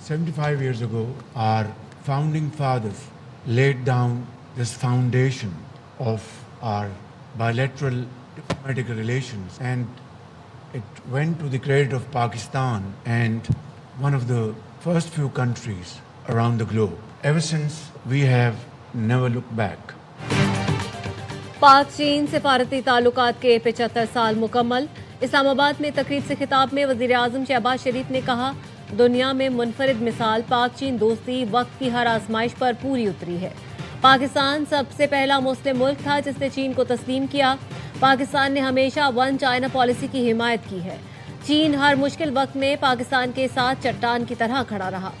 75 years ago, our founding fathers laid down this foundation of our bilateral diplomatic relations, and it went to the credit of Pakistan and one of the first few countries around the globe. Ever since, we have never looked back. पाक चीन सिफारती ताल्लुकात के 75 साल मुकम्मल। इस्लामाबाद में तकरीब से खिताब में वज़ीर आज़म शहबाज शरीफ ने कहा, दुनिया में मुनफरिद मिसाल पाक चीन दोस्ती वक्त की हर आजमाइश पर पूरी उतरी है। पाकिस्तान सबसे पहला मुस्लिम मुल्क था जिसने चीन को तस्लीम किया। पाकिस्तान ने हमेशा वन चाइना पॉलिसी की हिमायत की है। चीन हर मुश्किल वक्त में पाकिस्तान के साथ चट्टान की तरह खड़ा रहा।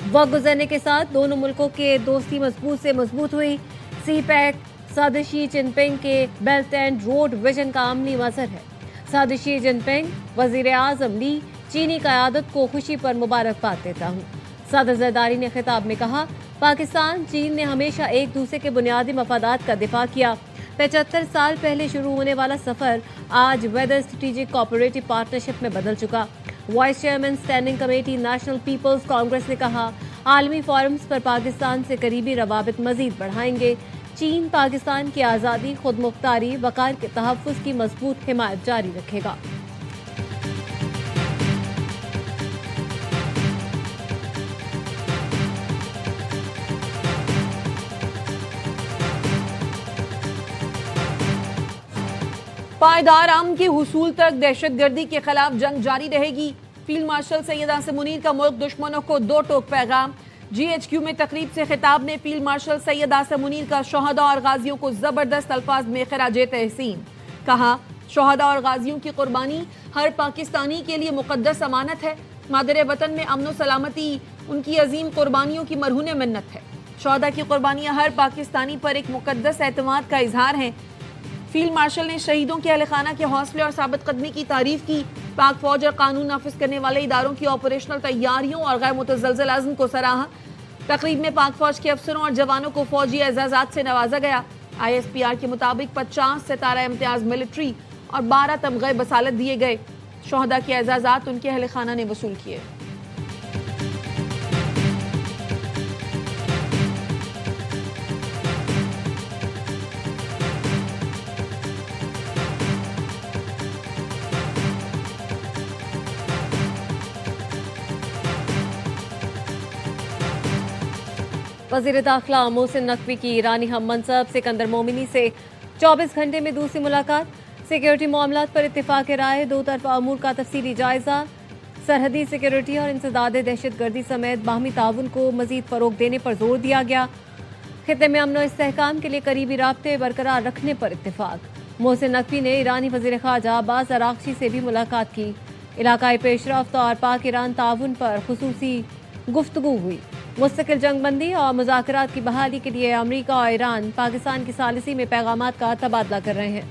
वक्त गुजरने के साथ दोनों मुल्कों के दोस्ती मजबूत से मजबूत हुई। सी पैक सदर शी जिनपिंग के बेल्ट एंड रोड विजन का अमली मजहर है। सदर शी जिनपिंग वजीर आजम ली चीनी क़यादत को खुशी पर मुबारकबाद देता हूँ। सदर जरदारी ने खिताब में कहा, पाकिस्तान चीन ने हमेशा एक दूसरे के बुनियादी मफादात का दिफा किया। 75 साल पहले शुरू होने वाला सफर आज वेदर स्ट्रेटेजिक कोऑपरेटिव पार्टनरशिप में बदल चुका। Vice chairman standing committee national people's congress ने कहा, आलमी फोरम्स पर पाकिस्तान से करीबी रवाबित मजीद बढ़ाएंगे। चीन पाकिस्तान की आज़ादी, खुद मुख्तारी, वक़ार के तहफ़्फ़ुज़ की मजबूत हिमायत जारी रखेगा। पायदार अमन के हुसूल तक दहशतगर्दी के खिलाफ जंग जारी रहेगी। फील्ड मार्शल सैयद आसिम मुनीर का मुल्क दुश्मनों को दो टोक पैगाम। GHQ में तकरीब से खिताब में फील्ड मार्शल सैयद आसिम मुनीर का शोहदा और गाजियों को जबरदस्त अल्फाज में खिराजे तहसीन। कहा, शोहदा और गाजियों की कुर्बानी हर पाकिस्तानी के लिए मुकद्दस अमानत है। मादरे वतन में अमन सलामती उनकी अजीम कुर्बानियों की मरहून मिन्नत है। शोहदा की कुर्बानियां हर पाकिस्तानी पर एक मुकद्दस एतमाद का इजहार है। फील्ड मार्शल ने शहीदों के अहल खाना के हौसले और साबित कदमी की तारीफ की। पाक फौज और कानून नाफिज करने वाले इदारों की ऑपरेशनल तैयारियों और गैर मुतज़लज़ल अज़्म को सराहा। तकरीब में पाक फौज के अफसरों और जवानों को फौजी एजाज़ात से नवाजा गया। ISPR के मुताबिक 50 सितारा इम्तियाज मिलिट्री और 12 तमग़े बसालत दिए गए। शोहदा के एजाज़ात उनके अहल खाना ने वसूल किए। वज़ीर दाखिला मोहसिन नकवी की ईरानी हम मनसब सिकंदर मोमिनी से 24 घंटे में दूसरी मुलाकात। सिक्योरिटी मामलात पर इत्तेफाक राय, दो तरफा अमूर का तफसीली जायजा। सरहदी सिक्योरिटी और इंसदाद दहशतगर्दी समेत बाहमी ताउन को मजीद फ़रोग देने पर जोर दिया गया। खित्ते में अमन और इस्तेहकाम के लिए करीबी राब्ते बरकरार रखने पर इत्तेफाक। मोहसिन नकवी ने ईरानी वज़ीर ख़ारजा अब्बास अराग़ची से भी मुलाकात की। इलाकाई पेशरफ्त और पाक ईरान ताउन पर खुसूसी गुफ्तगू हुई। मुस्तकिल जंगबंदी और मुज़ाकरात की बहाली के लिए अमरीका और ईरान पाकिस्तान की सालिसी में पैगामात का तबादला कर रहे हैं।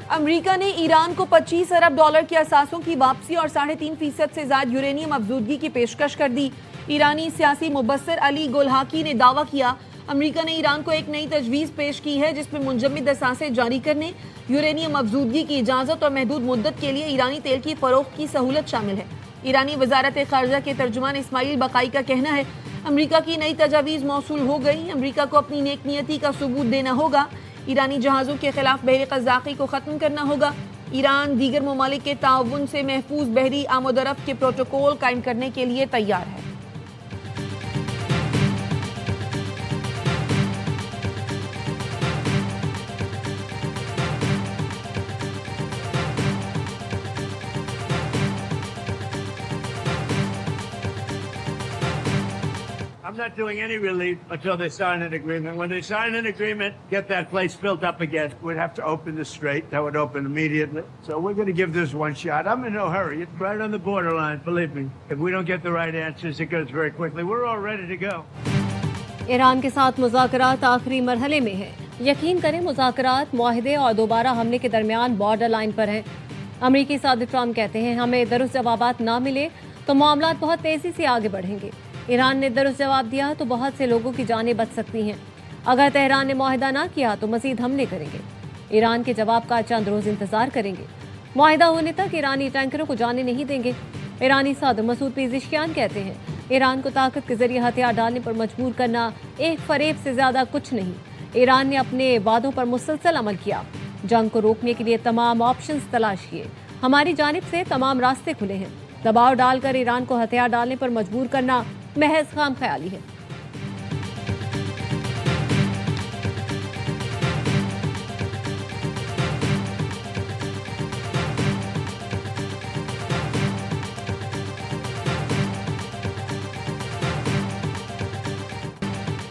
अमेरिका ने ईरान को $25 अरब के असासों की वापसी और 3.5% से ज्यादा यूरेनियम अफजूदगी की पेशकश कर दी। ईरानी सियासी मुबस्सिर अली गोल्हाकी ने दावा किया, अमेरिका ने ईरान को एक नई तजवीज़ पेश की है जिसमें मुंजमद असासें जारी करने, यूरेनियम अफजूदगी की इजाज़त और महदूद मुद्दत के लिए ईरानी तेल की फ़रोख्त की सहूलत शामिल है। ईरानी वजारत ख़ारजा के तर्जुमान इस्माइल बकाई का कहना है, अमेरिका की नई तजावीज़ मौसूल हो गई। अमेरिका को अपनी नेक नियति का सबूत देना होगा। ईरानी जहाज़ों के खिलाफ बहरी क़ज़्ज़ाक़ी को ख़त्म करना होगा। ईरान दीगर ममालिक के ताउन से महफूज बहरी आमोदरफ्त के प्रोटोकॉल कायम करने के लिए तैयार है। I'm not doing any relief until they sign an agreement. When they sign an agreement, get that place built up again. We'd have to open the strait. That would open immediately. So we're going to give this one shot. I'm in no hurry. It's right on the borderline, believe me. If we don't get the right answers, it goes very quickly. We're all ready to go. Iran के साथ मुज़ाकरात आखिरी मरहले में हैं। यकीन करें, मुज़ाकरात, मुआहदे और दोबारा हमले के दरमियान बॉर्डर लाइन पर हैं। अमरीकी सदर ट्रम्प कहते हैं, हमें दुरुस्त जवाबात ना मिले तो मामलात बहुत तेज़ी से आगे बढ़ेंगे। ईरान ने दुरुस्त जवाब दिया तो बहुत से लोगों की जानें बच सकती हैं। अगर तेहरान ने मुआहिदा ना किया तो मजीद हमले करेंगे। ईरान के जवाब का चंद रोज इंतजार करेंगे। मुआहिदा होने तक ईरानी टैंकरों को जाने नहीं देंगे। ईरानी सदर मसूद पेज़ेश्कियान कहते हैं, ईरान को ताकत के जरिए हथियार डालने पर मजबूर करना एक फरेब से ज्यादा कुछ नहीं। ईरान ने अपने वादों पर मुसलसल अमल किया, जंग को रोकने के लिए तमाम ऑप्शंस तलाश किए। हमारी जानिब से तमाम रास्ते खुले हैं। दबाव डालकर ईरान को हथियार डालने पर मजबूर करना महज खाम ख्याली है।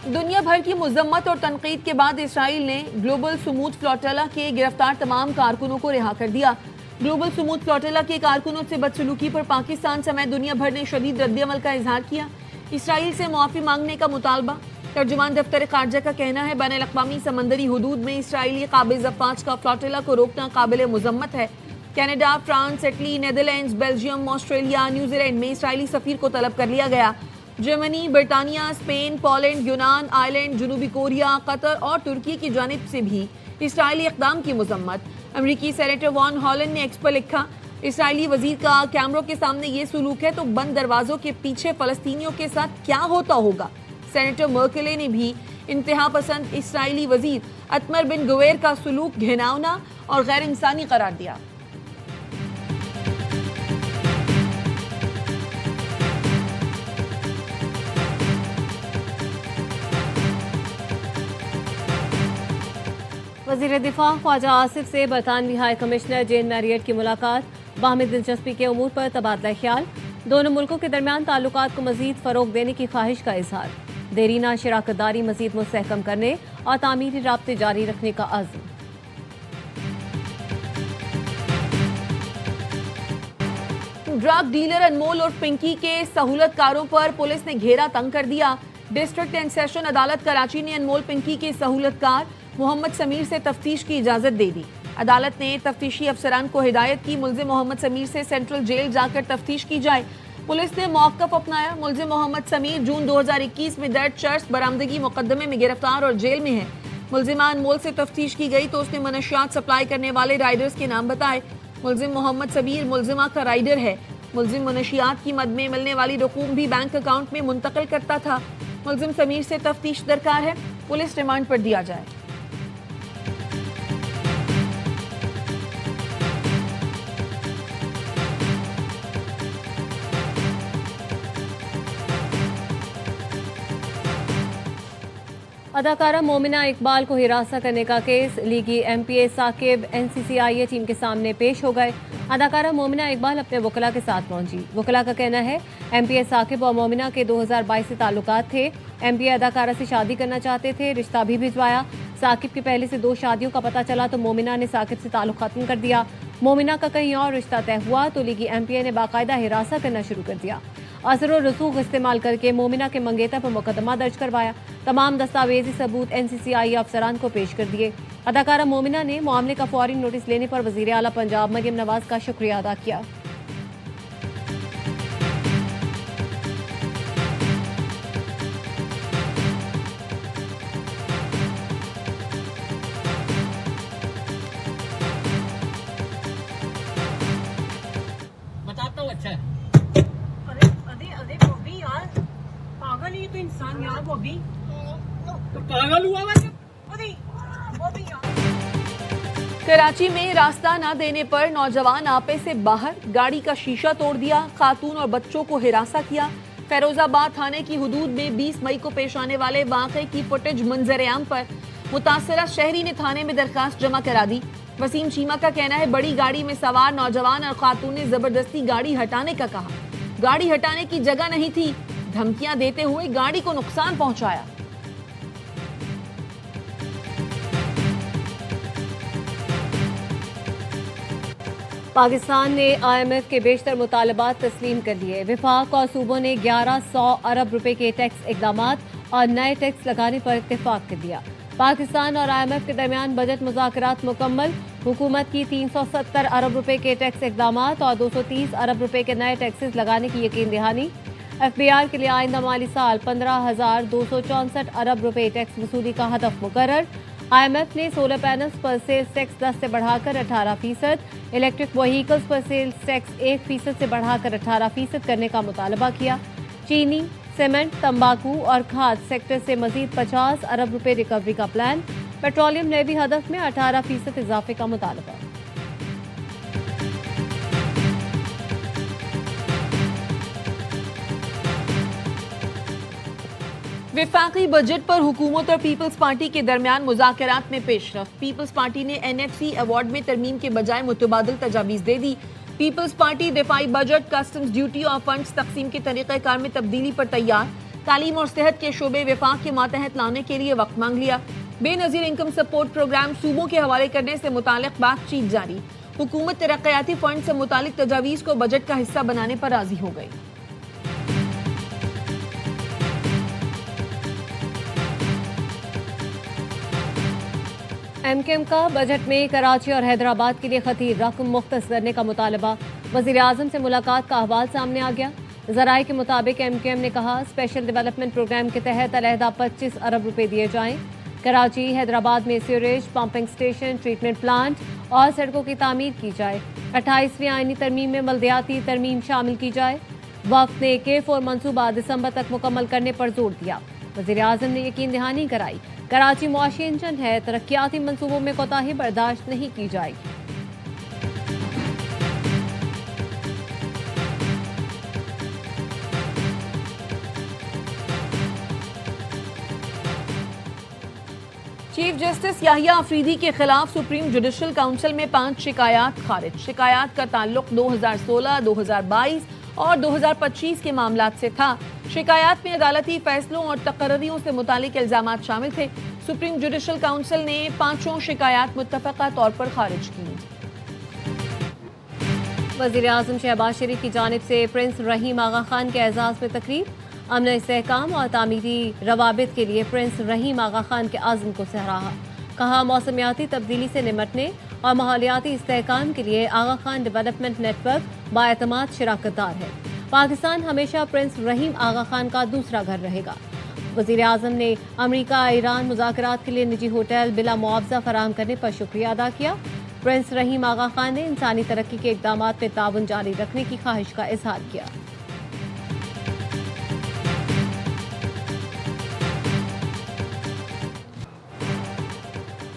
दुनिया भर की मुजम्मत और तनकीद के बाद इसराइल ने ग्लोबल सुमूद फ्लोटिला के गिरफ्तार तमाम कारकुनों को रिहा कर दिया। ग्लोबल सुमूद फ्लोटिला के कारकुनों से बदसलूकी पर पाकिस्तान समेत दुनिया भर ने शदीद रद्दअमल का इजहार किया। इसराइल से मुआफ़ी मांगने का मुतालबा। तर्जुमान दफ्तर खारजा का कहना है, बैनुल अक़वामी समंदरी हुदूद में इसराइली काबिज़ अफ़वाज का फ्लोटिला को रोकना काबिल मुजम्मत है। Canada, France, Italy, Netherlands, Belgium, Australia, New Zealand में इसराइली सफ़ीर को तलब कर लिया गया। जर्मनी, बरतानिया, स्पेन, पोलैंड, यूनान, आयरलैंड, जनूबी कोरिया, कतर और तुर्की की जानिब से भी इसराइली इक़दाम की मजम्मत। अमरीकी सेनेटर वॉन हॉलैंड ने एक्स पर लिखा, इसराइली वजीर का कैमरों के सामने ये सलूक है तो बंद दरवाजों के पीछे फ़लस्तीनियों के साथ क्या होता होगा। सेनेटर मर्केले ने भी इंतहा पसंद इसराइली वजीर अतमर बिन गुवेर का सलूक घिनौना और गैर इंसानी करार दिया। वज़ीर दिफा ख्वाजा आसिफ से बरतानवी हाई कमिश्नर जेन मैरियट की मुलाकात। बाहमी दिलचस्पी के उमूर पर तबादला ख्याल। दोनों मुल्कों के दरमियान ताल्लुकात को मजीद फ़रोग देने की ख्वाहिश का इजहार। देरीना शराकतदारी मजीद मुस्तहकम करने और तामीरी राब्ते जारी रखने का अज़्म। ड्रग डीलर अनमोल और पिंकी के सहूलतकारों पर पुलिस ने घेरा तंग कर दिया। डिस्ट्रिक्ट एंड सेशन अदालत कराची ने अनमोल पिंकी के सहूलतकार मोहम्मद समीर से तफ्तीश की इजाजत दे दी। अदालत ने तफ्तीशी अफसरान को हिदायत की, मुलजिम मोहम्मद समीर से सेंट्रल जेल जाकर तफ्तीश की जाए। पुलिस ने मौक़िफ़ अपनाया। मुलजिम मोहम्मद समीर जून 2021 में दर्ज चर्च बरामदगी मुकदमे में गिरफ्तार और जेल में है। मुलजिमा अनमोल से तफ्तीश की गई तो उसने मनशियात सप्लाई करने वाले राइडर्स के नाम बताए। मुलजिम मोहम्मद समीर मुलजिमा का राइडर है। मुलजिम मनशियात की मद में मिलने वाली रकूम भी बैंक अकाउंट में मुंतकिल करता था। मुलजिम समीर से तफ्तीश दरकार है, पुलिस रिमांड पर दिया जाए। अदाकारा मोमिना इकबाल को हिरासत करने का केस। लीगी एमपीए साकिब एनसीसीआईए टीम के सामने पेश हो गए। अदाकारा मोमिना इकबाल अपने वकला के साथ पहुंची। वकला का कहना है, एमपीए साकिब और मोमिना के 2022 से ताल्लुकात थे। एमपीए अदाकारा से शादी करना चाहते थे, रिश्ता भी भिजवाया। साकिब की पहले से 2 शादियों का पता चला तो मोमिना ने साकिब से ताल्लुक खत्म कर दिया। मोमिना का कहीं और रिश्ता तय हुआ तो लीगी एमपीए ने बाकायदा हिरासत करना शुरू कर दिया। असर और रसूख इस्तेमाल करके मोमिना के मंगेतर पर मुकदमा दर्ज करवाया। तमाम दस्तावेजी सबूत एनसीसीआई अफसरान को पेश कर दिए। अदाकारा मोमिना ने मामले का फौरी नोटिस लेने पर वजीर आला पंजाब मरियम नवाज का शुक्रिया अदा किया। बताता हूँ। अच्छा अरे अरे अरे बॉबी यार, पागल ही तो इंसान यार। बॉबी तो पागल हुआ मैं। अरे बॉबी यार। कराची में रास्ता न देने पर नौजवान आपे से बाहर गाड़ी का शीशा तोड़ दिया। खातून और बच्चों को हिरासा किया। फैरोजाबाद थाने की हुदूद में 20 मई को पेश आने वाले वाक़े की फुटेज मंजर-ए-आम पर मुतासरा शहरी ने थाने में दरखास्त जमा करा दी। वसीम चीमा का कहना है, बड़ी गाड़ी में सवार नौजवान और खातून ने जबरदस्ती गाड़ी हटाने का कहा। गाड़ी हटाने की जगह नहीं थी, धमकियां देते हुए गाड़ी को नुकसान पहुंचाया। पाकिस्तान ने IMF के बेशतर मुतालबात तस्लीम कर लिए। विफाक और सूबों ने 1100 अरब रुपए के टैक्स इकदामात और नए टैक्स लगाने पर इत्तेफाक कर दिया। पाकिस्तान और IMF के दरमियान बजट मुज़ाकरात मुकम्मल। हुकूमत की 370 अरब रुपए के टैक्स इकदामात और 230 अरब रुपए के नए टैक्सेस लगाने की यकीन दहानी। FBR के लिए आइंदा माली साल 15,264 अरब रुपए टैक्स वसूली का हदफ मुकर्रर। IMF ने सोलर पैनल्स पर सेल्स टैक्स 10 से बढ़ाकर 18%, इलेक्ट्रिक व्हीकल्स पर सेल्स टैक्स 1% से बढ़ाकर 18% करने का मुतालबा किया। चीनी, सीमेंट, तंबाकू और खाद सेक्टर से मजीद 50 अरब रुपए रिकवरी का प्लान। पेट्रोलियम ने भी हदफ में 18% इजाफे का मुतालबा। विफाकी बजट पर हुकूमत और पीपल्स पार्टी के दरमियान मुज़ाकरात में पेशरफ। पीपल्स पार्टी ने NFC अवार्ड में तरमीम के बजाय मुतबादिल तजावीज़ दे दी। पीपल्स पार्टी दिफाई बजट, कस्टम्स ड्यूटी और फंड्स तकसीम के तरीक़ेकार में तब्दीली पर तैयार। तालीम और सेहत के शोबे विफाक के मातहत लाने के लिए वक्त मांग लिया। बेनज़ीर इनकम सपोर्ट प्रोग्राम सूबों के हवाले करने से मुतालिक बातचीत जारी। हुकूमत तरक्याती फंड से मुतालिक तजावीज़ को बजट का हिस्सा बनाने पर राजी हो गई। MKM का बजट में कराची और हैदराबाद के लिए खती रकम मुख्तस करने का मुतालबा। वज़ीर आज़म से मुलाकात का अहवाल सामने आ गया। ज़राए के मुताबिक MKM ने कहा स्पेशल डेवलपमेंट प्रोग्राम के तहत अलहदा 25 अरब रुपए दिए जाएं। कराची, हैदराबाद में sewerage, pumping station, treatment plant और सड़कों की तामीर की जाए। 28वीं आईनी तरमीम में बल्दियाती तरमीम शामिल की जाए। वफ़द ने K4 मनसूबा दिसंबर तक मुकम्मल करने पर जोर दिया। वज़ीर आज़म ने यकीन दहानी कराई कराची मुआशी इंजन है, तरक्याती मनसूबों में कोताही बर्दाश्त नहीं की जाएगी। चीफ जस्टिस याहिया अफरीदी के खिलाफ सुप्रीम जुडिशल काउंसिल में 5 शिकायत खारिज। शिकायत का ताल्लुक 2016, 2022 और 2025 के मामलात से था। शिकायत में अदालती फैसलों और तकर्रियों से मुतालिक इल्जामात शामिल थे। सुप्रीम जुडिशल काउंसिल ने 5 शिकायत मुत्तफ़क़ा तौर पर खारिज की। वज़ीर आज़म शहबाज शरीफ की जानिब से प्रिंस रहीम आगा खान के एजाज़ में तकरीब। अमन इस्तेहकाम और तामीरी रवाबित के लिए प्रिंस रहीम आगा खान के आज़म को सराहा। कहा मौसमियाती तब्दीली से निमटने और माहौलियाती इस्तेहकाम के लिए आगा खान डेवलपमेंट नेटवर्क बाएतमाद शिराकतदार है। पाकिस्तान हमेशा प्रिंस रहीम आगा खान का दूसरा घर रहेगा। वज़ीर आज़म ने अमरीका ईरान मुज़ाकरात के लिए निजी होटल बिला मुआवजा फराहम करने पर शुक्रिया अदा किया। प्रिंस रहीम आगा खान ने इंसानी तरक्की के इक़दामात में ताउन जारी रखने की ख्वाहिश का इजहार किया।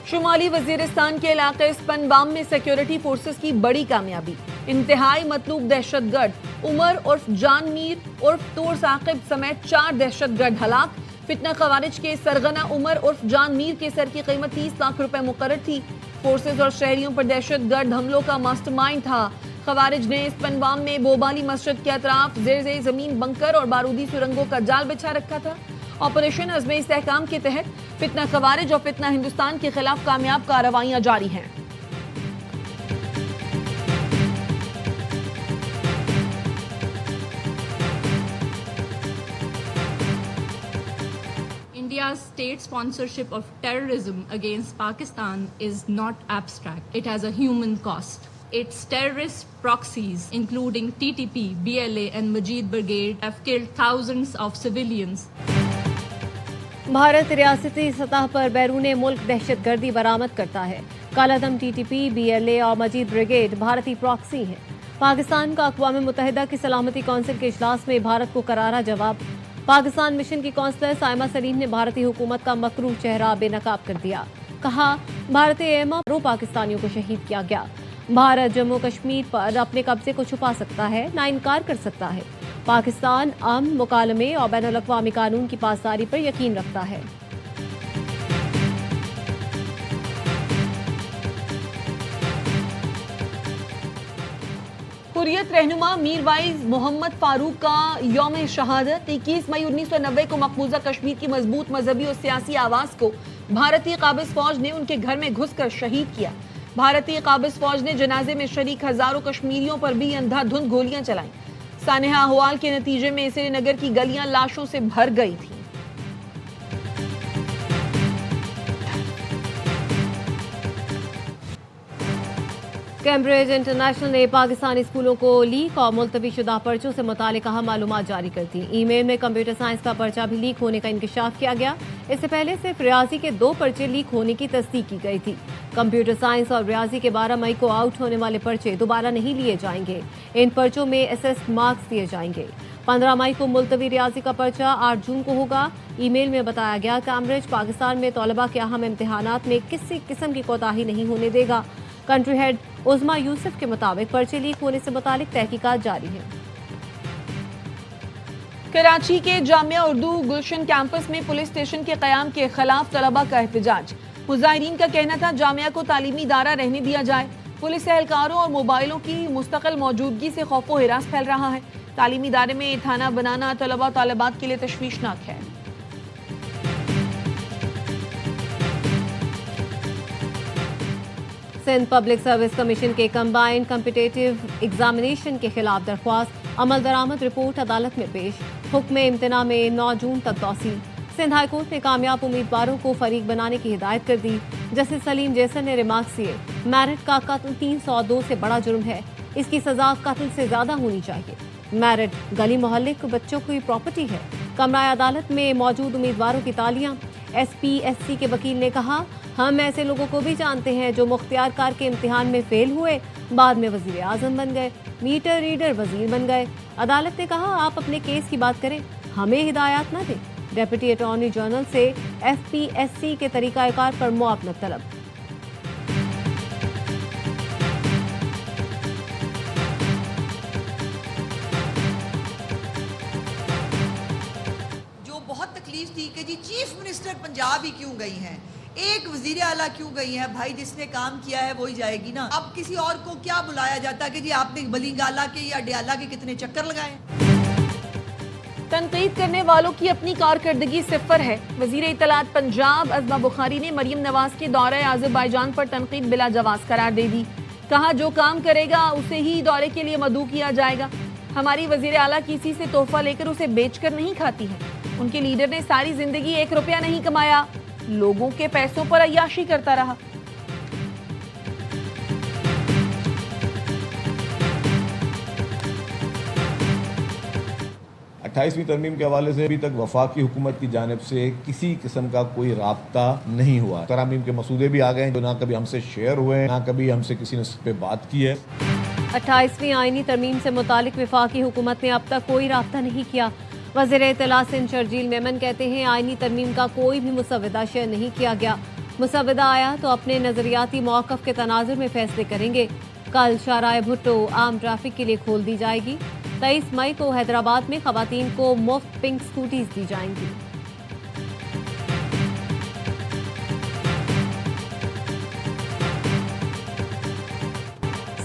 शुमाली वजीरिस्तान के इलाके स्पनबाम में सिक्योरिटी फोर्सेस की बड़ी कामयाबी। इंतहाई मतलूब दहशतगर्द उमर उर्फ जान मीर उर्फ तोर साकिब समेत 4 दहशतगर्द हलाक। फितना खवारिज के सरगना उमर उर्फ जान मीर के सर की कीमत 30 लाख रुपए मुकर्रर थी। फोर्सेस और शहरियों पर दहशतगर्द हमलों का मास्टरमाइंड था। खवारिज ने स्पनबाम में बोबाली मस्जिद के अतराफ ज़ेर ज़मीन बंकर और बारूदी सुरंगों का जाल बिछा रखा था। ऑपरेशन अज़्म इस्तेहकाम के तहत फितना खवारिज और फितना हिंदुस्तान के खिलाफ कामयाब कार्रवाइयां जारी हैं। India's state sponsorship of terrorism against Pakistan is not abstract. It has a human cost. Its terrorist proxies, including TTP, BLA and Majid Brigade, have killed thousands of civilians. Bharat रियासती सतह पर बैरून मुल्क दहशतगर्दी बरामद करता है। कालादम TTP, BLA और मजीद brigade भारतीय प्रॉक्सी हैं। पाकिस्तान का अक़वाम मुत्तहिदा की सलामती कौंसिल के इजलास में भारत को करारा जवाब। पाकिस्तान मिशन की कौंसलर साइमा सलीम ने भारतीय हुकूमत का मकरूह चेहरा बेनकाब कर दिया। कहा भारतीय एमा रो पाकिस्तानियों को शहीद किया गया। भारत जम्मू कश्मीर पर अपने कब्जे को छुपा सकता है, ना इनकार कर सकता है। पाकिस्तान अमन, मुकालमे और बैनुल-अक़वामी कानून की पासदारी पर यकीन रखता है। हुर्रियत रहनुमा मीरवाइज मोहम्मद फारूक का यौम शहादत 21 मई 1990 को मकबूजा कश्मीर की मजबूत मजहबी और सियासी आवाज़ को भारतीय काबिज फौज ने उनके घर में घुसकर शहीद किया। भारतीय काबिज फौज ने जनाजे में शरीक हजारों कश्मीरियों पर भी अंधाधुंध गोलियां चलाई। सानेहा अहवाल के नतीजे में श्रीनगर की गलियां लाशों से भर गई थी। कैम्ब्रिज इंटरनेशनल ने पाकिस्तानी स्कूलों को लीक और मुलतवी शुदा पर्चों से मुतालिका मालूमात जारी कर दी। ईमेल में कंप्यूटर साइंस का पर्चा भी लीक होने का इंकशाफ किया गया। इससे पहले सिर्फ रियाजी के 2 पर्चे लीक होने की तस्दीक की गई थी। कंप्यूटर साइंस और रियाजी के 12 मई को आउट होने वाले पर्चे दोबारा नहीं लिए जाएंगे। इन पर्चों में असेस्ड मार्क्स दिए जाएंगे। 15 मई को मुलतवी रियाजी का पर्चा 8 जून को होगा। ईमेल में बताया गया कैम्ब्रिज पाकिस्तान में तलबा के अहम इम्तिहानात में किसी किस्म की कोताही नहीं होने देगा। कंट्री हेड उज़मा यूसुफ के मुताबिक पर्चे लीक होने से मुतालिक तहकीकात जारी है। कराची के जामिया उर्दू गुलशन कैंपस में पुलिस स्टेशन के क़याम के खिलाफ तलबा का एहतजाज। मुजाहिरीन का कहना था जामिया को तालीमी इदारा रहने दिया जाए। पुलिस एहलकारों और मोबाइलों की मुस्तकिल मौजूदगी से खौफ व हिरास फैल रहा है। तालीमी इदारे में थाना बनाना तलबा तालिबात के लिए तशवीशनाक है। सिंध पब्लिक सर्विस कमीशन के कंबाइंड कम्पिटेटिव एग्जामिनेशन के खिलाफ दरख्वास्त अमल दरामद रिपोर्ट अदालत में पेश। हुक्म इम्तना में 9 जून तक तौसील। सिंध हाई कोर्ट ने कामयाब उम्मीदवारों को फरीक बनाने की हिदायत कर दी। जस्टिस सलीम जैसन ने रिमार्क्स दिए, मैरिट का कत्ल 302 से बड़ा जुर्म है, इसकी सजा कत्ल से ज्यादा होनी चाहिए। मैरिट गली मोहल्ले के बच्चों की प्रॉपर्टी है। कमराए अदालत में मौजूद उम्मीदवारों की तालियां। SPSC के वकील ने कहा, हम ऐसे लोगों को भी जानते हैं जो मुख्तियार कार के इम्तिहान में फेल हुए, बाद में वजीर आजम बन गए, मीटर रीडर वजीर बन गए। अदालत ने कहा, आप अपने केस की बात करें, हमें हिदायत न दें। डेप्यूटी अटॉर्नी जनरल से FPSC के तरीकाकार पर मुआवनत तलब। जो बहुत तकलीफ थी कि जी चीफ मिनिस्टर पंजाब ही क्यों गई हैं, एक वजीर आला क्यों गई है, भाई जिसने काम किया है वही जाएगी ना। अब किसी और को क्या बुलाया जाता कि जी आपने बलिंगाला के या डयाला के कितने चक्कर लगाए। तनकीद करने वालों की अपनी कारकर्दगी सिफर है। वजीर इत्तलात पंजाब अज़मा बुखारी ने मरियम नवाज के दौरे आज़रबाईजान पर तनकीद बिला जवाज करार दे दी। कहा, जो काम करेगा उसे ही दौरे के लिए मदऊ किया जाएगा। हमारी वजीर आला किसी से तोहफा लेकर उसे बेचकर नहीं खाती है। उनके लीडर ने सारी जिंदगी 1 रुपया नहीं कमाया, लोगों के पैसों पर अय्याशी करता रहा। अट्ठाईसवीं तरमीम के हवाले से अभी तक वफाकी हुकूमत की जानिब से किसी किस्म का कोई राब्ता नहीं हुआ। तरामीम के मसूदे भी आ गए जो ना कभी हमसे शेयर हुए, ना कभी हमसे किसी ने इस पे बात की है। 28वीं आईनी तरमीम से मुतालिक वफाकी हुकूमत ने अब तक कोई राब्ता नहीं किया। वज़ीर इत्तलात सिंध शर्जील मेमन कहते हैं, आईनी तरमीम का कोई भी मुसव्वदा शेयर नहीं किया गया। मुसव्वदा आया तो अपने नजरियाती मौक़िफ़ के तनाजुर में फैसले करेंगे। कल शाहराह भुट्टो आम ट्रैफिक के लिए खोल दी जाएगी। 23 मई को हैदराबाद में ख़वातीन को मुफ्त पिंक स्कूटीज दी जाएंगी।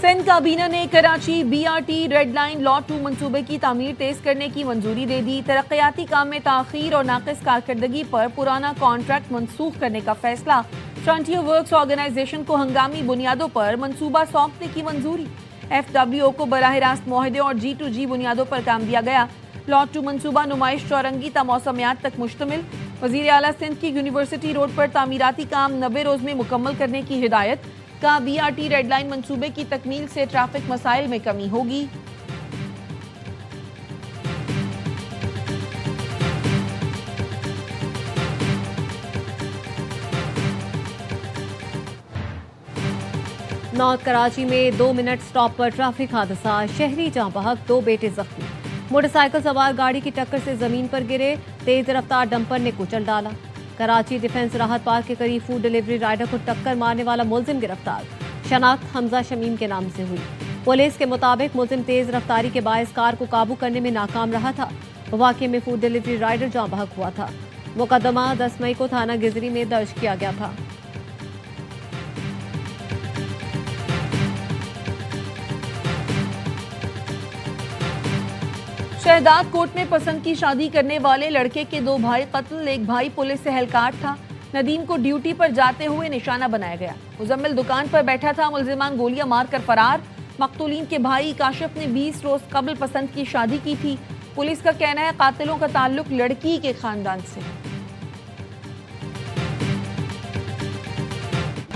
सिंध काबीना ने Karachi BRT red line lot 2 मंसूबे की तामीर तेज करने की मंजूरी दे दी। तरक्याती काम में ताखीर और नाक़िस कारकर्दगी पर पुराना कॉन्ट्रैक्ट मनसूख करने का फैसला। फ्रंटियर वर्क्स ऑर्गेनाइजेशन को हंगामी बुनियादों पर मंसूबा सौंपने की मंजूरी। FWO को बराह रास्त मुआहदे और G2G बुनियादों पर काम दिया गया। लॉट 2 मंसूबा नुमाइश चौरंगी ता मौसमियात तक मुश्तमिल। वज़ीर आला सिंध की यूनिवर्सिटी रोड पर तामीराती काम 90 रोज में मुकम्मल करने की हिदायत। का BRT रेड लाइन मंसूबे की तकमील से ट्रैफिक मसाइल में कमी होगी। नॉर्थ कराची में 2 मिनट स्टॉप पर ट्रैफिक हादसा, शहरी जाँ बहक, 2 बेटे जख्मी। मोटरसाइकिल सवार गाड़ी की टक्कर से जमीन पर गिरे, तेज रफ्तार डंपर ने कुचल डाला। कराची डिफेंस राहत पार्क के करीब फूड डिलीवरी राइडर को टक्कर मारने वाला मुलजिम गिरफ्तार। शनाख्त हमजा शमीम के नाम से हुई। पुलिस के मुताबिक मुलजिम तेज रफ्तारी के बायस कार को काबू करने में नाकाम रहा था। वाकये में फूड डिलीवरी राइडर जाँ बहक हुआ था। मुकदमा 10 मई को थाना गिजरी में दर्ज किया गया था। शहदाद कोट में पसंद की शादी करने वाले लड़के के 2 भाई कत्ल, एक भाई पुलिस से एहलकार था। नदीम को ड्यूटी पर जाते हुए निशाना बनाया गया। मुजम्मिल दुकान पर बैठा था, मुलजिमान गोलियां मारकर फरार। मकतूलीन के भाई काशिफ ने 20 रोज कबल पसंद की शादी की थी। पुलिस का कहना है कातिलों का ताल्लुक लड़की के खानदान से है।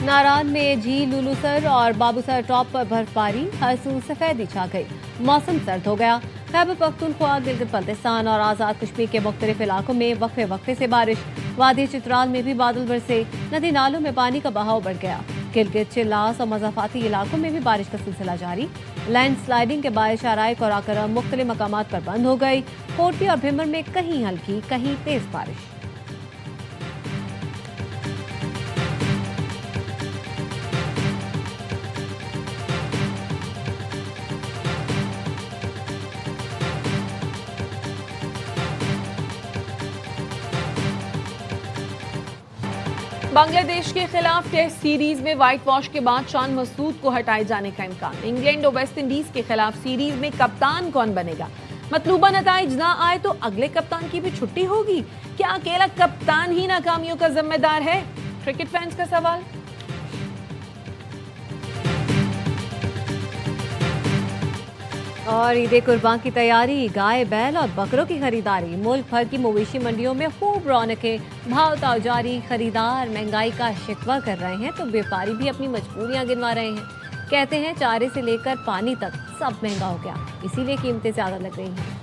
नारान में झील लुलूसर और बाबूसर टॉप पर बर्फबारी, हरसू सफेदी छा गई, मौसम सर्द हो गया। खैबर पख्तूनख्वा, गिलगित बल्तिस्तान और आज़ाद कश्मीर के मुख्तलिफ इलाकों में वक्फे वक्फे से बारिश। वादी चित्राल में भी बादल बरसे, नदी नालों में पानी का बहाव बढ़ गया। गिलगित, चिल्लास और मज़ाफ़ाती इलाकों में भी बारिश का सिलसिला जारी। लैंड स्लाइडिंग के बायस शाराइक और आकरम मुख्तलिफ मकामात पर बंद हो गई। कोटली और भिमर में कहीं हल्की कहीं तेज बारिश। बांग्लादेश के खिलाफ टेस्ट सीरीज में व्हाइट वॉश के बाद शान मसूद को हटाए जाने का इम्कान। इंग्लैंड और वेस्ट इंडीज के खिलाफ सीरीज में कप्तान कौन बनेगा? मतलूबा नताइज ना आए तो अगले कप्तान की भी छुट्टी होगी? क्या अकेला कप्तान ही नाकामियों का जिम्मेदार है? क्रिकेट फैंस का सवाल। और ईद कुर्बान की तैयारी, गाय बैल और बकरों की खरीदारी। मुल्क भर की मवेशी मंडियों में खूब रौनकें, भाव ताव जारी। खरीदार महंगाई का शिकवा कर रहे हैं तो व्यापारी भी अपनी मजबूरियां गिनवा रहे हैं। कहते हैं चारे से लेकर पानी तक सब महंगा हो गया, इसीलिए कीमतें ज्यादा लग रही हैं।